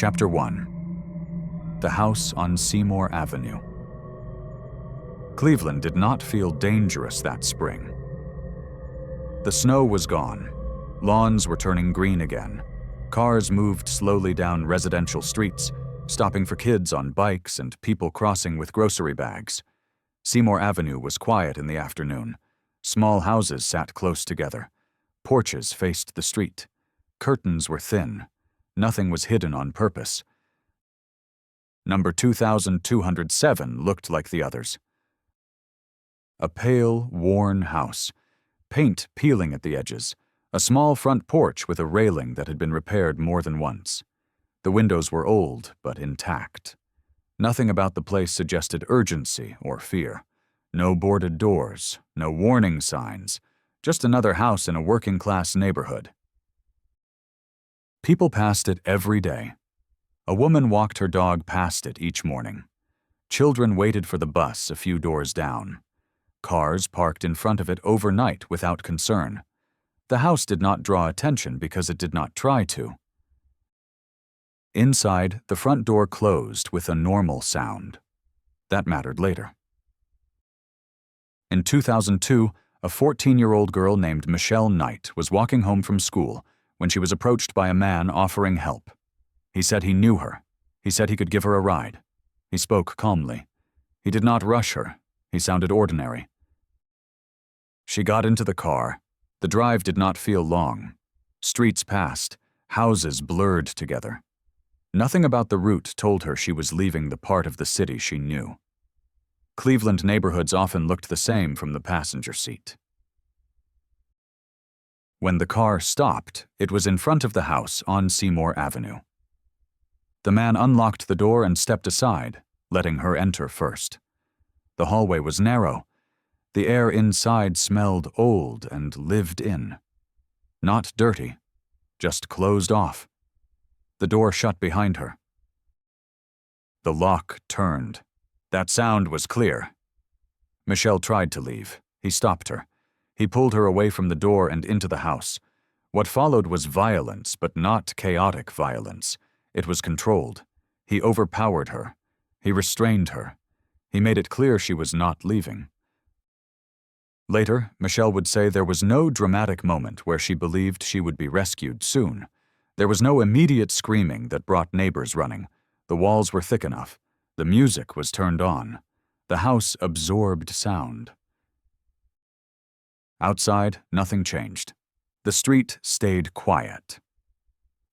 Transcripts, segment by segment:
Chapter 1. The House on Seymour Avenue. Cleveland did not feel dangerous that spring. The snow was gone. Lawns were turning green again. Cars moved slowly down residential streets, stopping for kids on bikes and people crossing with grocery bags. Seymour Avenue was quiet in the afternoon. Small houses sat close together. Porches faced the street. Curtains were thin. Nothing was hidden on purpose. Number 2207 looked like the others. A pale, worn house. Paint peeling at the edges. A small front porch with a railing that had been repaired more than once. The windows were old, but intact. Nothing about the place suggested urgency or fear. No boarded doors, no warning signs, just another house in a working-class neighborhood. People passed it every day. A woman walked her dog past it each morning. Children waited for the bus a few doors down. Cars parked in front of it overnight without concern. The house did not draw attention because it did not try to. Inside, the front door closed with a normal sound. That mattered later. In 2002, a 14-year-old girl named Michelle Knight was walking home from school when she was approached by a man offering help. He said he knew her. He said he could give her a ride. He spoke calmly. He did not rush her. He sounded ordinary. She got into the car. The drive did not feel long. Streets passed. Houses blurred together. Nothing about the route told her she was leaving the part of the city she knew. Cleveland neighborhoods often looked the same from the passenger seat. When the car stopped, it was in front of the house on Seymour Avenue. The man unlocked the door and stepped aside, letting her enter first. The hallway was narrow. The air inside smelled old and lived in. Not dirty, just closed off. The door shut behind her. The lock turned. That sound was clear. Michelle tried to leave. He stopped her. He pulled her away from the door and into the house. What followed was violence, but not chaotic violence. It was controlled. He overpowered her. He restrained her. He made it clear she was not leaving. Later, Michelle would say there was no dramatic moment where she believed she would be rescued soon. There was no immediate screaming that brought neighbors running. The walls were thick enough. The music was turned on. The house absorbed sound. Outside, nothing changed. The street stayed quiet.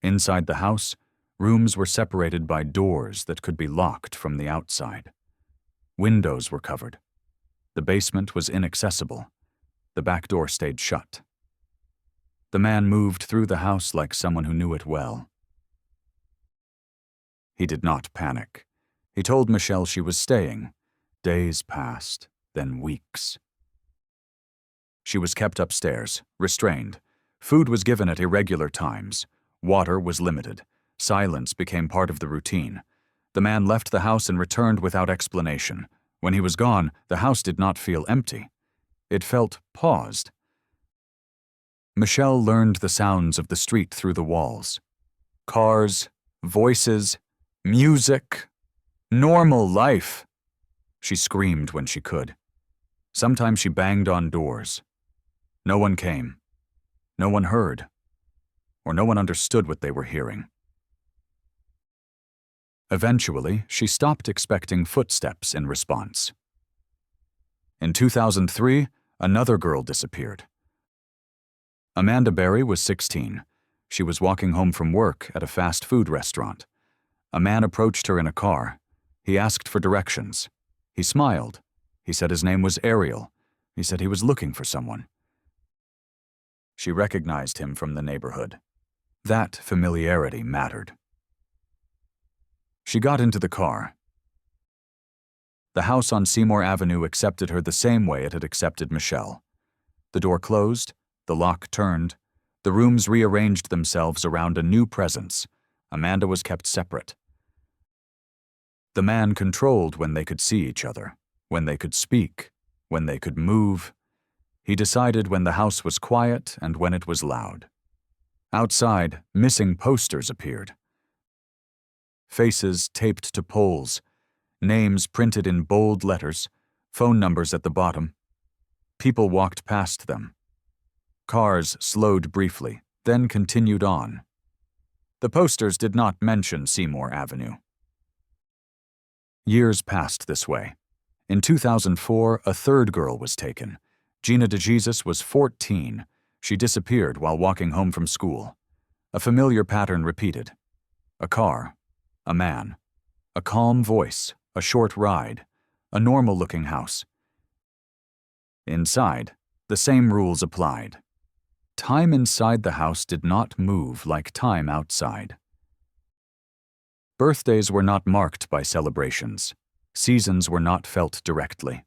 Inside the house, rooms were separated by doors that could be locked from the outside. Windows were covered. The basement was inaccessible. The back door stayed shut. The man moved through the house like someone who knew it well. He did not panic. He told Michelle she was staying. Days passed, then weeks. She was kept upstairs, restrained. Food was given at irregular times. Water was limited. Silence became part of the routine. The man left the house and returned without explanation. When he was gone, the house did not feel empty. It felt paused. Michelle learned the sounds of the street through the walls. Cars, voices, music, normal life. She screamed when she could. Sometimes she banged on doors. No one came. No one heard. Or no one understood what they were hearing. Eventually, she stopped expecting footsteps in response. In 2003, another girl disappeared. Amanda Berry was 16. She was walking home from work at a fast food restaurant. A man approached her in a car. He asked for directions. He smiled. He said his name was Ariel. He said he was looking for someone. She recognized him from the neighborhood. That familiarity mattered. She got into the car. The house on Seymour Avenue accepted her the same way it had accepted Michelle. The door closed, the lock turned, the rooms rearranged themselves around a new presence. Amanda was kept separate. The man controlled when they could see each other, when they could speak, when they could move. He decided when the house was quiet and when it was loud. Outside, missing posters appeared. faces taped to poles, names printed in bold letters, phone numbers at the bottom. People walked past them. Cars slowed briefly, then continued on. The posters did not mention Seymour Avenue. Years passed this way. In 2004, a third girl was taken. Gina DeJesus was 14. She disappeared while walking home from school. A familiar pattern repeated. A car, a man, a calm voice, a short ride, a normal-looking house. Inside, the same rules applied. Time inside the house did not move like time outside. Birthdays were not marked by celebrations. Seasons were not felt directly.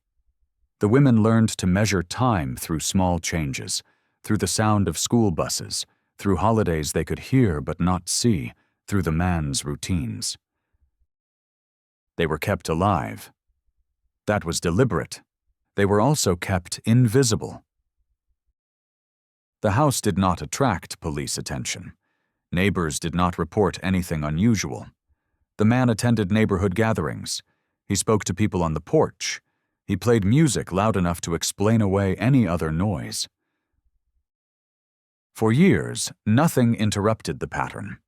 The women learned to measure time through small changes, through the sound of school buses, through holidays they could hear but not see, through the man's routines. They were kept alive. That was deliberate. They were also kept invisible. The house did not attract police attention. Neighbors did not report anything unusual. The man attended neighborhood gatherings. He spoke to people on the porch. He played music loud enough to explain away any other noise. For years, nothing interrupted the pattern,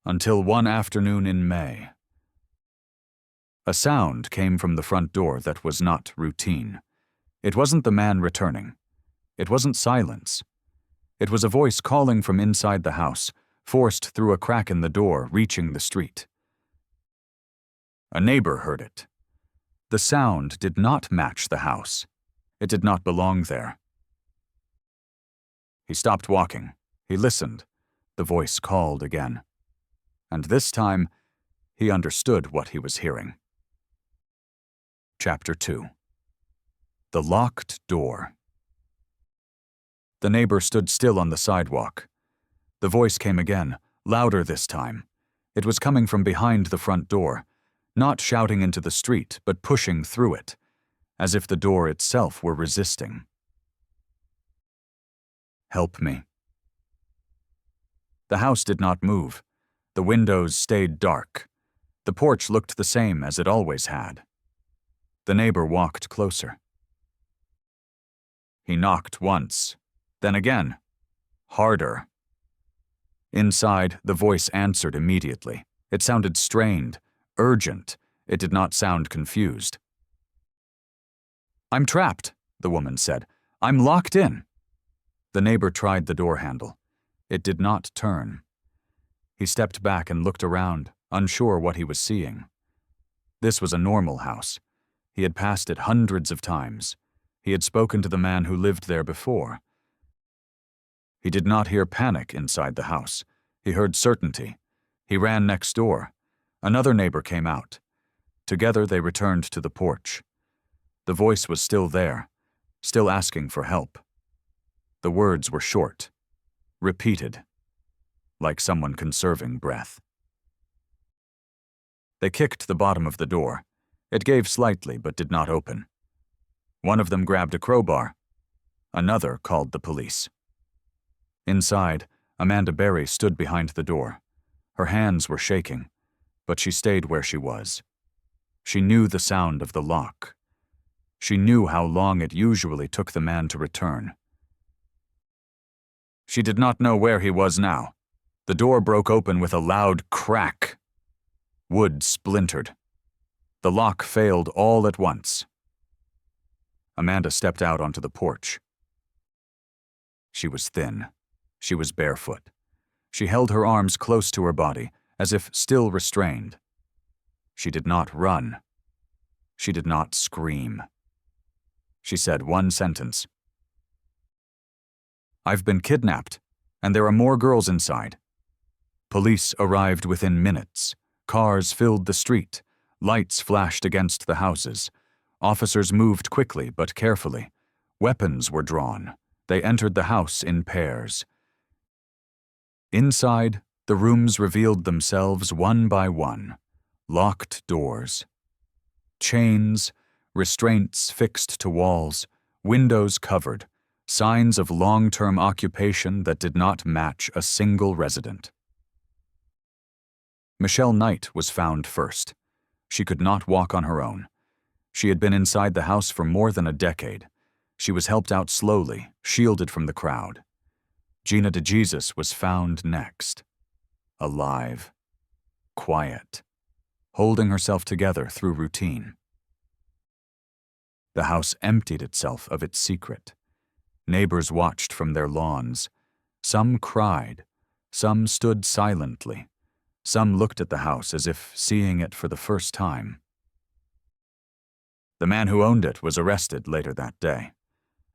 until one afternoon in May. A sound came from the front door that was not routine. It wasn't the man returning. It wasn't silence. It was a voice calling from inside the house, forced through a crack in the door, reaching the street. A neighbor heard it. The sound did not match the house. It did not belong there. He stopped walking. He listened. The voice called again. And this time, he understood what he was hearing. Chapter 2. The Locked Door. The neighbor stood still on the sidewalk. The voice came again, louder this time. It was coming from behind the front door, not shouting into the street, but pushing through it, as if the door itself were resisting. Help me. The house did not move. The windows stayed dark. The porch looked the same as it always had. The neighbor walked closer. He knocked once, then again, harder. Inside, the voice answered immediately. It sounded strained, urgent. It did not sound confused. "I'm trapped," the woman said. "I'm locked in." The neighbor tried the door handle. It did not turn. He stepped back and looked around, unsure what he was seeing. This was a normal house. He had passed it hundreds of times. He had spoken to the man who lived there before. He did not hear panic inside the house. He heard certainty. He ran next door. Another neighbor came out. Together they returned to the porch. The voice was still there, still asking for help. The words were short, repeated, like someone conserving breath. They kicked the bottom of the door. It gave slightly but did not open. One of them grabbed a crowbar. Another called the police. Inside, Amanda Berry stood behind the door. Her hands were shaking, but she stayed where she was. She knew the sound of the lock. She knew how long it usually took the man to return. She did not know where he was now. The door broke open with a loud crack. Wood splintered. The lock failed all at once. Amanda stepped out onto the porch. She was thin. She was barefoot. She held her arms close to her body, as if still restrained. She did not run. She did not scream. She said one sentence. "I've been kidnapped, and there are more girls inside." Police arrived within minutes. Cars filled the street. Lights flashed against the houses. Officers moved quickly but carefully. Weapons were drawn. They entered the house in pairs. Inside, the rooms revealed themselves one by one. Locked doors. Chains, restraints fixed to walls, windows covered, signs of long-term occupation that did not match a single resident. Michelle Knight was found first. She could not walk on her own. She had been inside the house for more than a decade. She was helped out slowly, shielded from the crowd. Gina DeJesus was found next. Alive. Quiet. Holding herself together through routine. The house emptied itself of its secret. Neighbors watched from their lawns. Some cried. Some stood silently. Some looked at the house as if seeing it for the first time. The man who owned it was arrested later that day.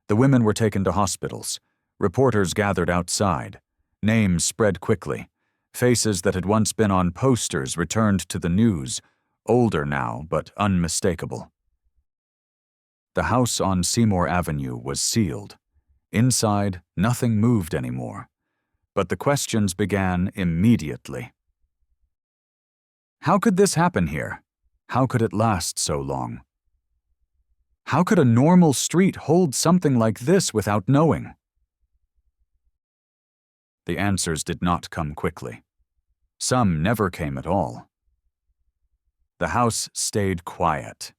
The women were taken to hospitals. Reporters gathered outside. Names spread quickly. Faces that had once been on posters returned to the news, older now but unmistakable. The house on Seymour Avenue was sealed. Inside, nothing moved anymore. But the questions began immediately. How could this happen here? How could it last so long? How could a normal street hold something like this without knowing? The answers did not come quickly. Some never came at all. The house stayed quiet.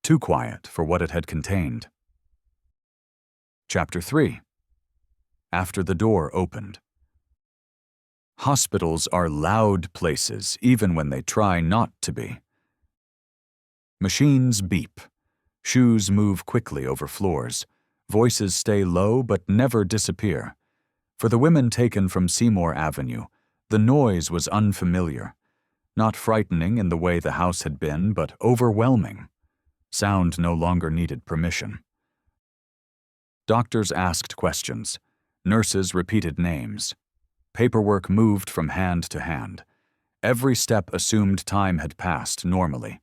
Too quiet for what it had contained. Chapter 3. After the door opened. Hospitals are loud places, even when they try not to be. Machines beep. Shoes move quickly over floors. Voices stay low but never disappear. For the women taken from Seymour Avenue, the noise was unfamiliar. Not frightening in the way the house had been, but overwhelming. Sound no longer needed permission. Doctors asked questions. Nurses repeated names. Paperwork moved from hand to hand. Every step assumed time had passed normally.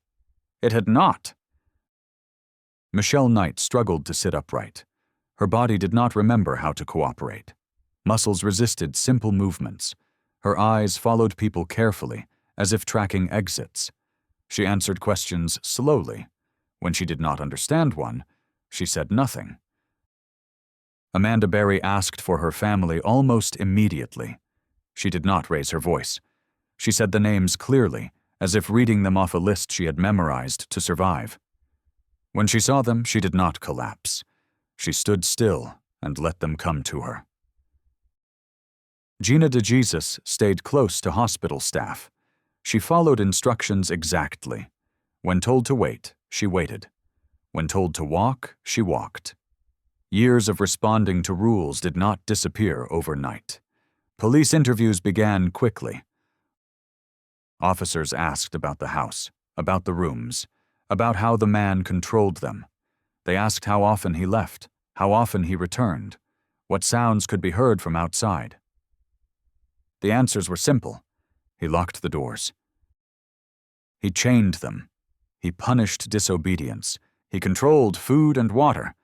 It had not. Michelle Knight struggled to sit upright. Her body did not remember how to cooperate. Muscles resisted simple movements. Her eyes followed people carefully, as if tracking exits. She answered questions slowly. When she did not understand one, she said nothing. Amanda Berry asked for her family almost immediately. She did not raise her voice. She said the names clearly, as if reading them off a list she had memorized to survive. When she saw them, she did not collapse. She stood still and let them come to her. Gina DeJesus stayed close to hospital staff. She followed instructions exactly. When told to wait, she waited. When told to walk, she walked. Years of responding to rules did not disappear overnight. Police interviews began quickly. Officers asked about the house, about the rooms, about how the man controlled them. They asked how often he left, how often he returned, what sounds could be heard from outside. The answers were simple. He locked the doors. He chained them. He punished disobedience. He controlled food and water.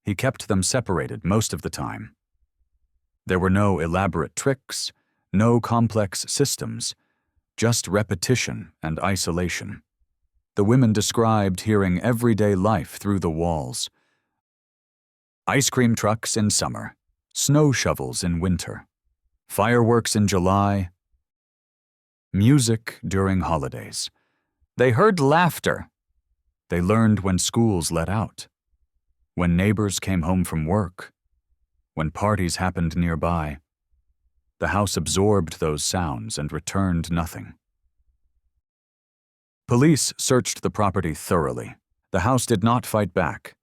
He kept them separated most of the time. There were no elaborate tricks, no complex systems, just repetition and isolation. The women described hearing everyday life through the walls. Ice cream trucks in summer, snow shovels in winter, fireworks in July, music during holidays. They heard laughter. They learned when schools let out, when neighbors came home from work, when parties happened nearby. The house absorbed those sounds and returned nothing. Police searched the property thoroughly. The house did not fight back.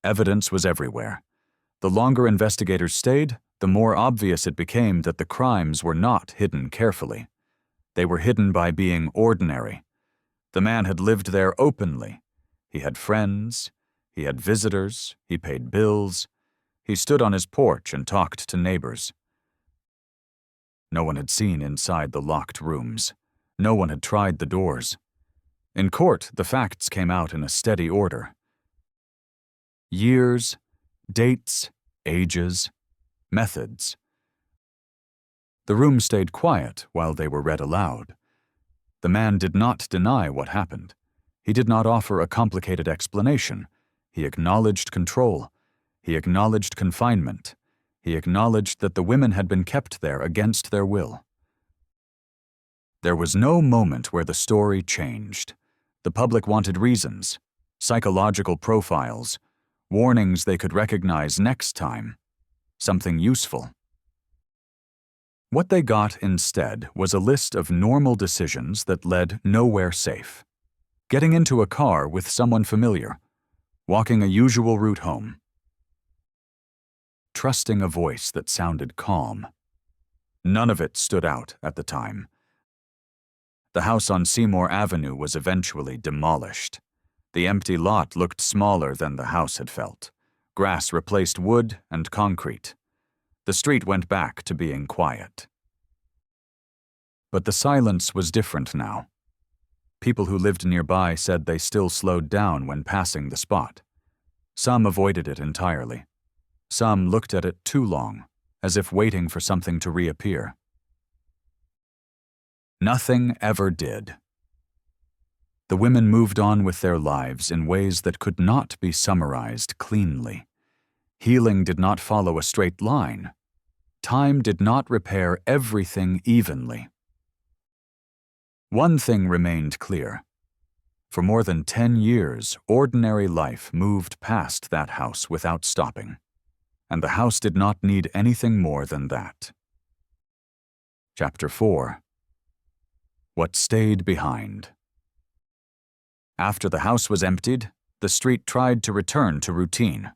Evidence was everywhere. The longer investigators stayed, the more obvious it became that the crimes were not hidden carefully. They were hidden by being ordinary. The man had lived there openly. He had friends. He had visitors. He paid bills. He stood on his porch and talked to neighbors. No one had seen inside the locked rooms. No one had tried the doors. In court, the facts came out in a steady order. Years, dates, ages, methods. The room stayed quiet while they were read aloud. The man did not deny what happened. He did not offer a complicated explanation. He acknowledged control. He acknowledged confinement. He acknowledged that the women had been kept there against their will. There was no moment where the story changed. The public wanted reasons, psychological profiles, warnings they could recognize next time, something useful. What they got instead was a list of normal decisions that led nowhere safe. Getting into a car with someone familiar, walking a usual route home, trusting a voice that sounded calm. None of it stood out at the time. The house on Seymour Avenue was eventually demolished. The empty lot looked smaller than the house had felt. Grass replaced wood and concrete. The street went back to being quiet. But the silence was different now. People who lived nearby said they still slowed down when passing the spot. Some avoided it entirely. Some looked at it too long, as if waiting for something to reappear. Nothing ever did. The women moved on with their lives in ways that could not be summarized cleanly. Healing did not follow a straight line. Time did not repair everything evenly. One thing remained clear. For more than 10 years, ordinary life moved past that house without stopping. And the house did not need anything more than that. Chapter 4. What stayed behind. After the house was emptied, the street tried to return to routine.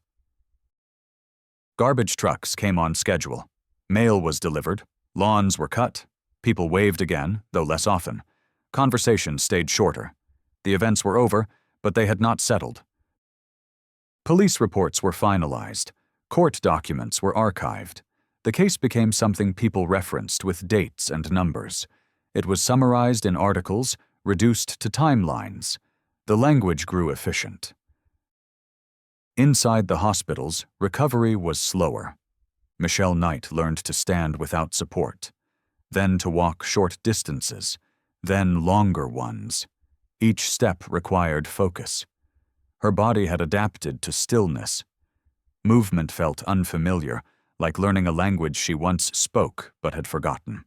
Garbage trucks came on schedule. Mail was delivered. Lawns were cut. People waved again, though less often. Conversations stayed shorter. The events were over, but they had not settled. Police reports were finalized. Court documents were archived. The case became something people referenced with dates and numbers. It was summarized in articles, reduced to timelines. The language grew efficient. Inside the hospitals, recovery was slower. Michelle Knight learned to stand without support, then to walk short distances, then longer ones. Each step required focus. Her body had adapted to stillness. Movement felt unfamiliar, like learning a language she once spoke but had forgotten.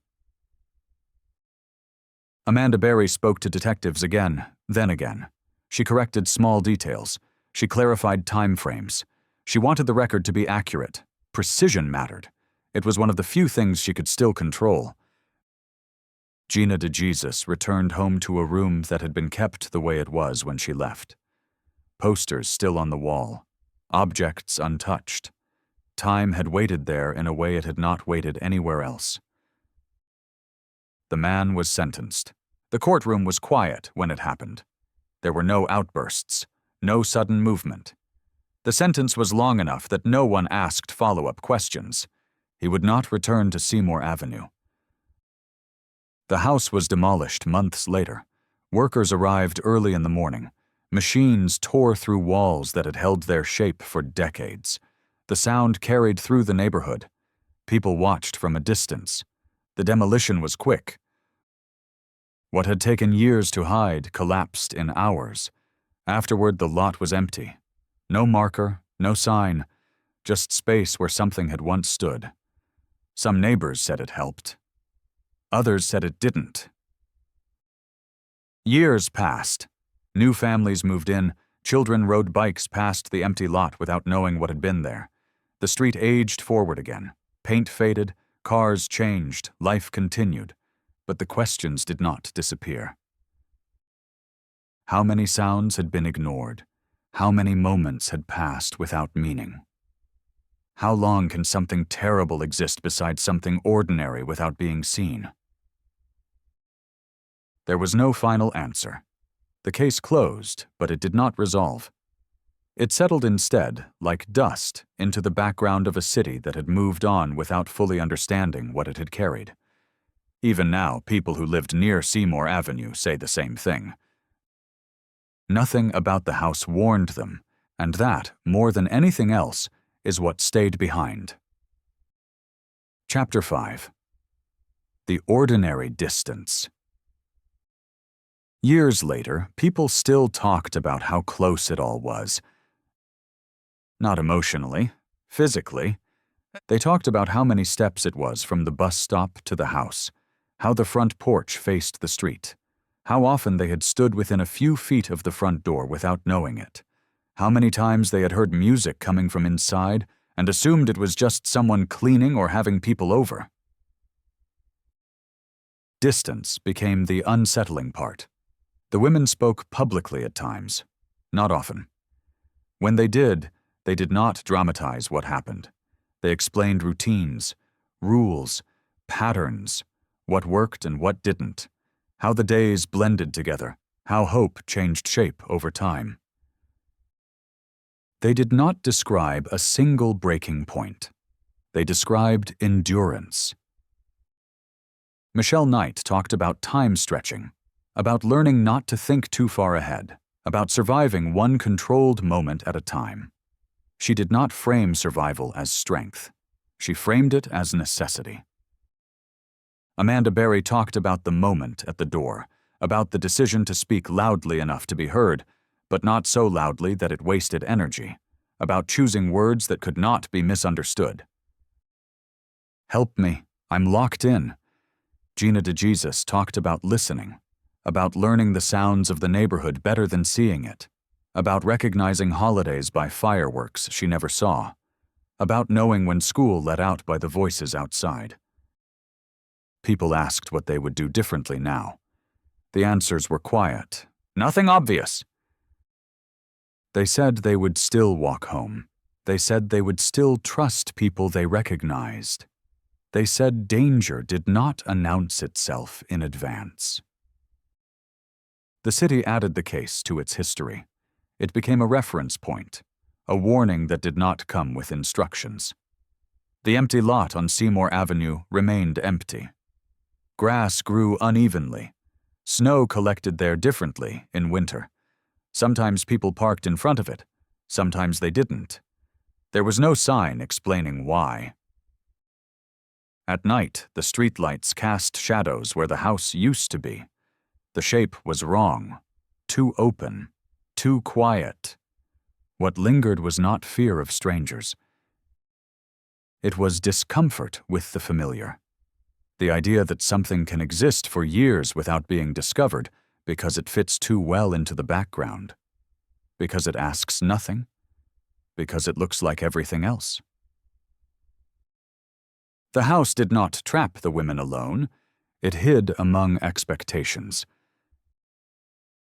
Amanda Berry spoke to detectives again, then again. She corrected small details. She clarified time frames. She wanted the record to be accurate. Precision mattered. It was one of the few things she could still control. Gina DeJesus returned home to a room that had been kept the way it was when she left. Posters still on the wall. Objects untouched. Time had waited there in a way it had not waited anywhere else. The man was sentenced. The courtroom was quiet when it happened. There were no outbursts, no sudden movement. The sentence was long enough that no one asked follow-up questions. He would not return to Seymour Avenue. The house was demolished months later. Workers arrived early in the morning. Machines tore through walls that had held their shape for decades. The sound carried through the neighborhood. People watched from a distance. The demolition was quick. What had taken years to hide collapsed in hours. Afterward, the lot was empty. No marker, no sign, just space where something had once stood. Some neighbors said it helped. Others said it didn't. Years passed. New families moved in. Children rode bikes past the empty lot without knowing what had been there. The street aged forward again. Paint faded, cars changed, life continued. But the questions did not disappear. How many sounds had been ignored? How many moments had passed without meaning? How long can something terrible exist beside something ordinary without being seen? There was no final answer. The case closed, but it did not resolve. It settled instead, like dust, into the background of a city that had moved on without fully understanding what it had carried. Even now, people who lived near Seymour Avenue say the same thing. Nothing about the house warned them, and that, more than anything else, is what stayed behind. Chapter 5. The Ordinary Distance. Years later, people still talked about how close it all was. Not emotionally, physically. They talked about how many steps it was from the bus stop to the house, how the front porch faced the street, how often they had stood within a few feet of the front door without knowing it, how many times they had heard music coming from inside and assumed it was just someone cleaning or having people over. Distance became the unsettling part. The women spoke publicly at times, not often. When they did not dramatize what happened. They explained routines, rules, patterns, what worked and what didn't, how the days blended together, how hope changed shape over time. They did not describe a single breaking point. They described endurance. Michelle Knight talked about time stretching, about learning not to think too far ahead, about surviving one controlled moment at a time. She did not frame survival as strength. She framed it as necessity. Amanda Berry talked about the moment at the door, about the decision to speak loudly enough to be heard, but not so loudly that it wasted energy, about choosing words that could not be misunderstood. "Help me, I'm locked in." Gina DeJesus talked about listening, about learning the sounds of the neighborhood better than seeing it, about recognizing holidays by fireworks she never saw, about knowing when school let out by the voices outside. People asked what they would do differently now. The answers were quiet. Nothing obvious. They said they would still walk home. They said they would still trust people they recognized. They said danger did not announce itself in advance. The city added the case to its history. It became a reference point, a warning that did not come with instructions. The empty lot on Seymour Avenue remained empty. Grass grew unevenly. Snow collected there differently in winter. Sometimes people parked in front of it. Sometimes they didn't. There was no sign explaining why. At night, the streetlights cast shadows where the house used to be. The shape was wrong, too open, too quiet. What lingered was not fear of strangers. It was discomfort with the familiar. The idea that something can exist for years without being discovered because it fits too well into the background, because it asks nothing, because it looks like everything else. The house did not trap the women alone. It hid among expectations.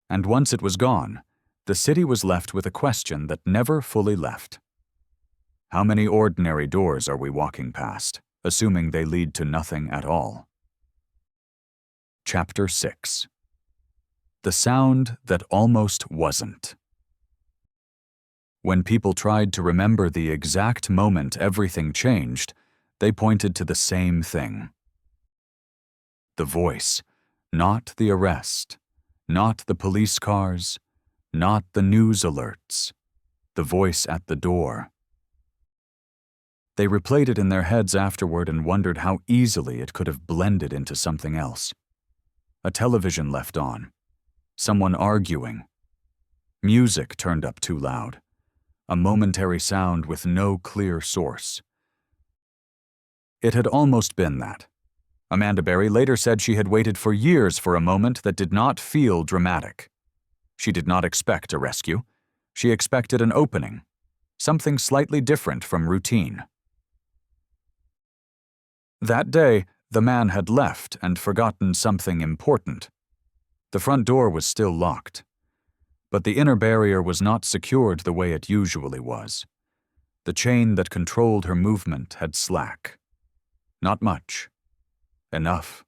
And once it was gone, the city was left with a question that never fully left. How many ordinary doors are we walking past, assuming they lead to nothing at all? Chapter 6. The sound that almost wasn't. When people tried to remember the exact moment everything changed, they pointed to the same thing. The voice, not the arrest, not the police cars, not the news alerts, the voice at the door. They replayed it in their heads afterward and wondered how easily it could have blended into something else. A television left on, someone arguing, music turned up too loud, a momentary sound with no clear source. It had almost been that. Amanda Berry later said she had waited for years for a moment that did not feel dramatic. She did not expect a rescue. She expected an opening, something slightly different from routine. That day, the man had left and forgotten something important. The front door was still locked, but the inner barrier was not secured the way it usually was. The chain that controlled her movement had slack. Not much. Enough.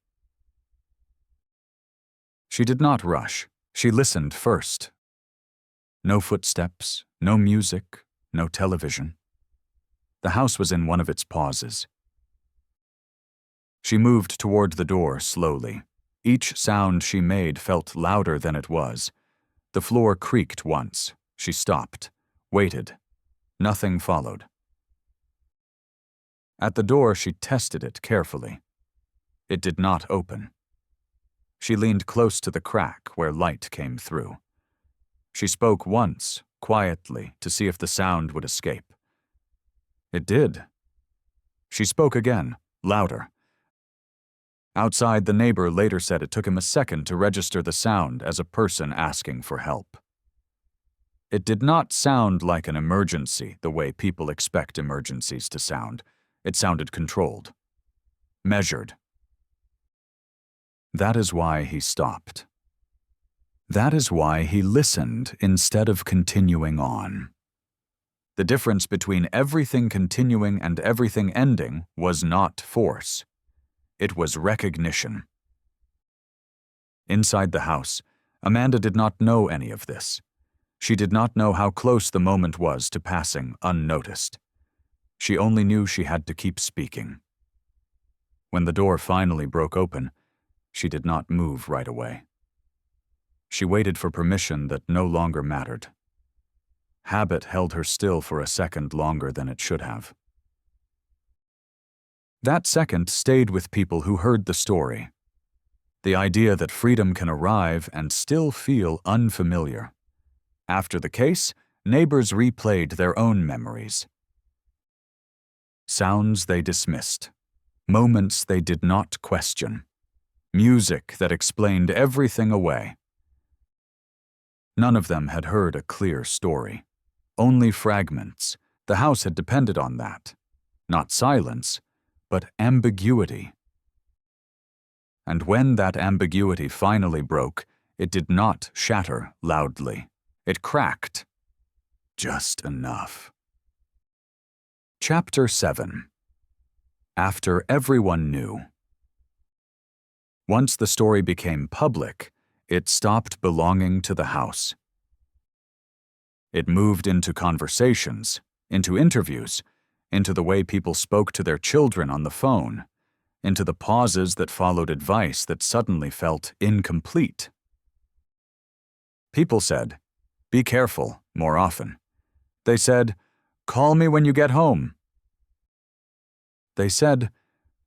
She did not rush. She listened first. No footsteps, no music, no television. The house was in one of its pauses. She moved toward the door slowly. Each sound she made felt louder than it was. The floor creaked once. She stopped, waited. Nothing followed. At the door, she tested it carefully. It did not open. She leaned close to the crack where light came through. She spoke once, quietly, to see if the sound would escape. It did. She spoke again, louder. Outside, the neighbor later said it took him a second to register the sound as a person asking for help. It did not sound like an emergency the way people expect emergencies to sound. It sounded controlled, measured. That is why he stopped. That is why he listened instead of continuing on. The difference between everything continuing and everything ending was not force. It was recognition. Inside the house, Amanda did not know any of this. She did not know how close the moment was to passing unnoticed. She only knew she had to keep speaking. When the door finally broke open, she did not move right away. She waited for permission that no longer mattered. Habit held her still for a second longer than it should have. That second stayed with people who heard the story. The idea that freedom can arrive and still feel unfamiliar. After the case, neighbors replayed their own memories. Sounds they dismissed. Moments they did not question. Music that explained everything away. None of them had heard a clear story. Only fragments. The house had depended on that. Not silence, but ambiguity. And when that ambiguity finally broke, it did not shatter loudly. It cracked. Just enough. Chapter 7. After everyone knew. Once the story became public, it stopped belonging to the house. It moved into conversations, into interviews, into the way people spoke to their children on the phone, into the pauses that followed advice that suddenly felt incomplete. People said, "Be careful," more often. They said, "Call me when you get home." They said,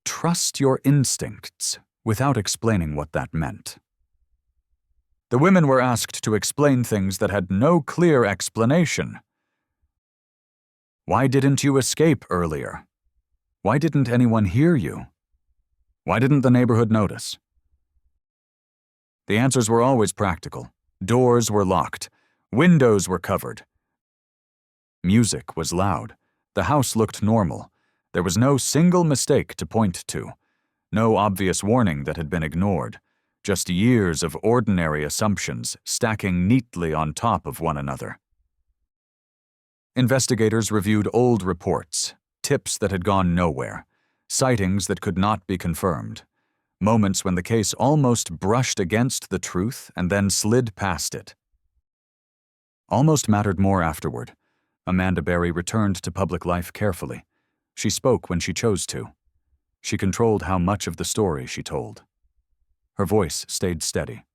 "Trust your instincts," without explaining what that meant. The women were asked to explain things that had no clear explanation. Why didn't you escape earlier? Why didn't anyone hear you? Why didn't the neighborhood notice? The answers were always practical. Doors were locked. Windows were covered. Music was loud. The house looked normal. There was no single mistake to point to. No obvious warning that had been ignored. Just years of ordinary assumptions stacking neatly on top of one another. Investigators reviewed old reports, tips that had gone nowhere, sightings that could not be confirmed, moments when the case almost brushed against the truth and then slid past it. Almost mattered more afterward. Amanda Berry returned to public life carefully. She spoke when she chose to. She controlled how much of the story she told. Her voice stayed steady.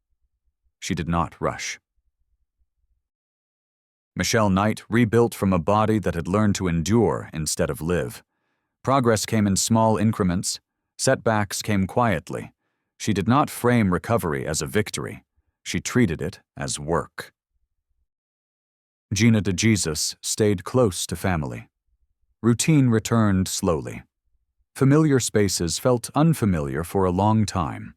She did not rush. Michelle Knight rebuilt from a body that had learned to endure instead of live. Progress came in small increments. Setbacks came quietly. She did not frame recovery as a victory. She treated it as work. Gina DeJesus stayed close to family. Routine returned slowly. Familiar spaces felt unfamiliar for a long time.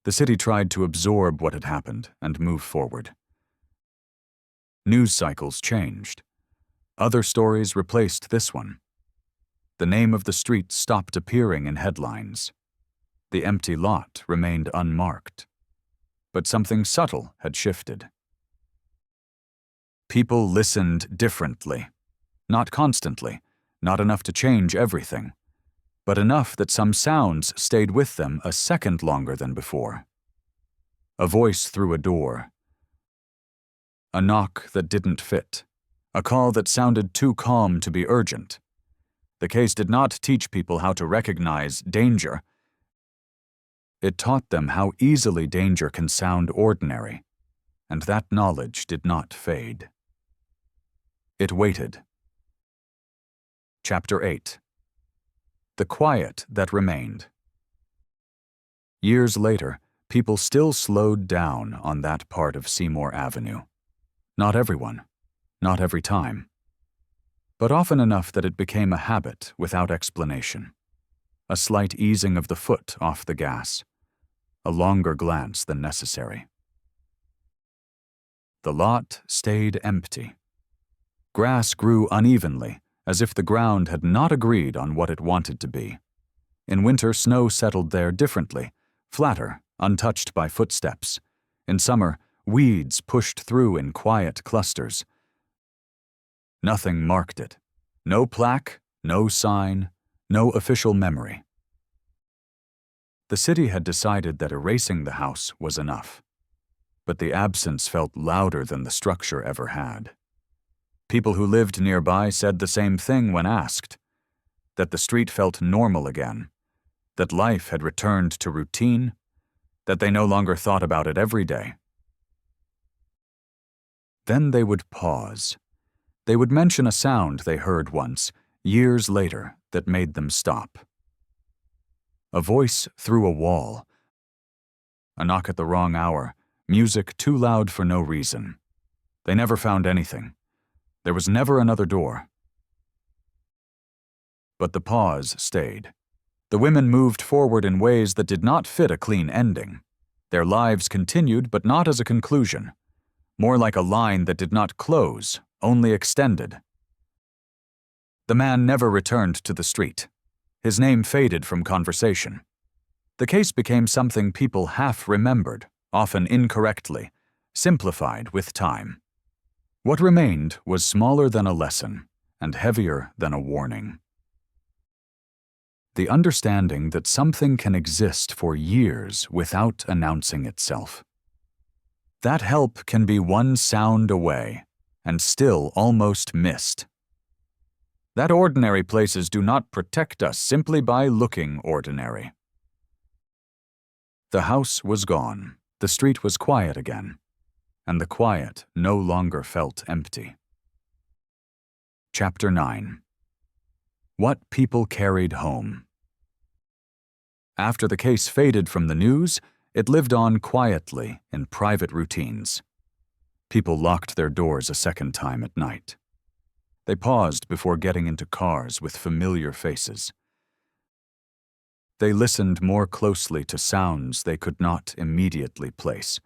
The city tried to absorb what had happened and move forward. News cycles changed. Other stories replaced this one. The name of the street stopped appearing in headlines. The empty lot remained unmarked. But something subtle had shifted. People listened differently. Not constantly, not enough to change everything, but enough that some sounds stayed with them a second longer than before. A voice through a door. A knock that didn't fit. A call that sounded too calm to be urgent. The case did not teach people how to recognize danger. It taught them how easily danger can sound ordinary, and that knowledge did not fade. It waited. Chapter 8. The quiet that remained. Years later, people still slowed down on that part of Seymour Avenue. Not everyone, not every time, but often enough that it became a habit without explanation. a slight easing of the foot off the gas, a longer glance than necessary. The lot stayed empty. Grass grew unevenly, as if the ground had not agreed on what it wanted to be. In winter, snow settled there differently, flatter, untouched by footsteps. In summer, weeds pushed through in quiet clusters. Nothing marked it. No plaque, no sign, no official memory. The city had decided that erasing the house was enough. But the absence felt louder than the structure ever had. People who lived nearby said the same thing when asked, that the street felt normal again, that life had returned to routine, that they no longer thought about it every day. Then they would pause. They would mention a sound they heard once, years later, that made them stop. A voice through a wall. A knock at the wrong hour. Music too loud for no reason. They never found anything. There was never another door. But the pause stayed. The women moved forward in ways that did not fit a clean ending. Their lives continued, but not as a conclusion. More like a line that did not close, only extended. The man never returned to the street. His name faded from conversation. The case became something people half remembered, often incorrectly, simplified with time. What remained was smaller than a lesson and heavier than a warning. The understanding that something can exist for years without announcing itself. That help can be one sound away and still almost missed. That ordinary places do not protect us simply by looking ordinary. The house was gone. The street was quiet again, and the quiet no longer felt empty. Chapter 9. What people carried home. After the case faded from the news, it lived on quietly in private routines. People locked their doors a second time at night. They paused before getting into cars with familiar faces. They listened more closely to sounds they could not immediately place.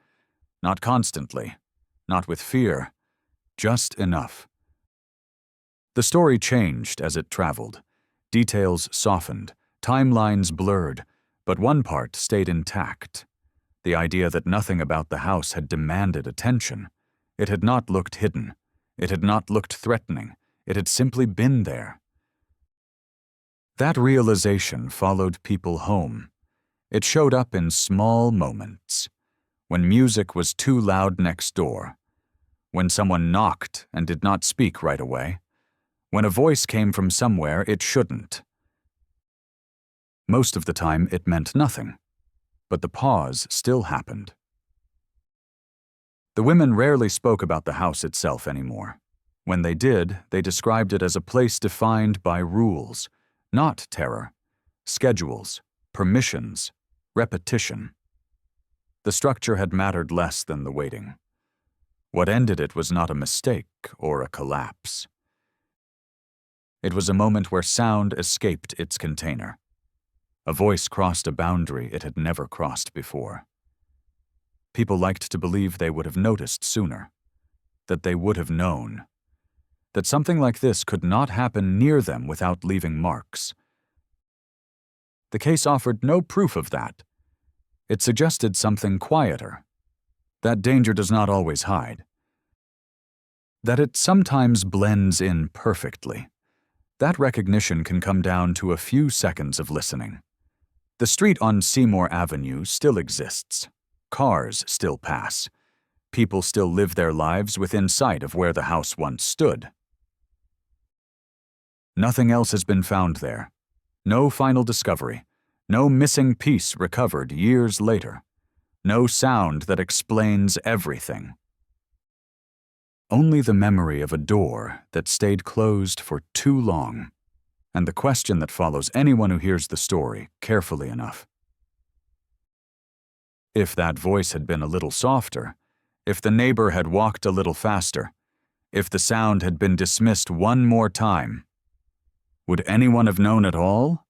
Not constantly, not with fear, just enough. The story changed as it traveled. Details softened, timelines blurred, but one part stayed intact. The idea that nothing about the house had demanded attention. It had not looked hidden. It had not looked threatening. It had simply been there. That realization followed people home. It showed up in small moments. When music was too loud next door. When someone knocked and did not speak right away. When a voice came from somewhere it shouldn't. Most of the time it meant nothing, but the pause still happened. The women rarely spoke about the house itself anymore. When they did, they described it as a place defined by rules, not terror, schedules, permissions, repetition. The structure had mattered less than the waiting. What ended it was not a mistake or a collapse. It was a moment where sound escaped its container. A voice crossed a boundary it had never crossed before. People liked to believe they would have noticed sooner, that they would have known, that something like this could not happen near them without leaving marks. The case offered no proof of that. It suggested something quieter, that danger does not always hide, that it sometimes blends in perfectly. That recognition can come down to a few seconds of listening. The street on Seymour Avenue still exists. Cars still pass. People still live their lives within sight of where the house once stood. Nothing else has been found there. No final discovery. No missing piece recovered years later. No sound that explains everything. Only the memory of a door that stayed closed for too long, and the question that follows anyone who hears the story carefully enough. If that voice had been a little softer, if the neighbor had walked a little faster, if the sound had been dismissed one more time, would anyone have known at all?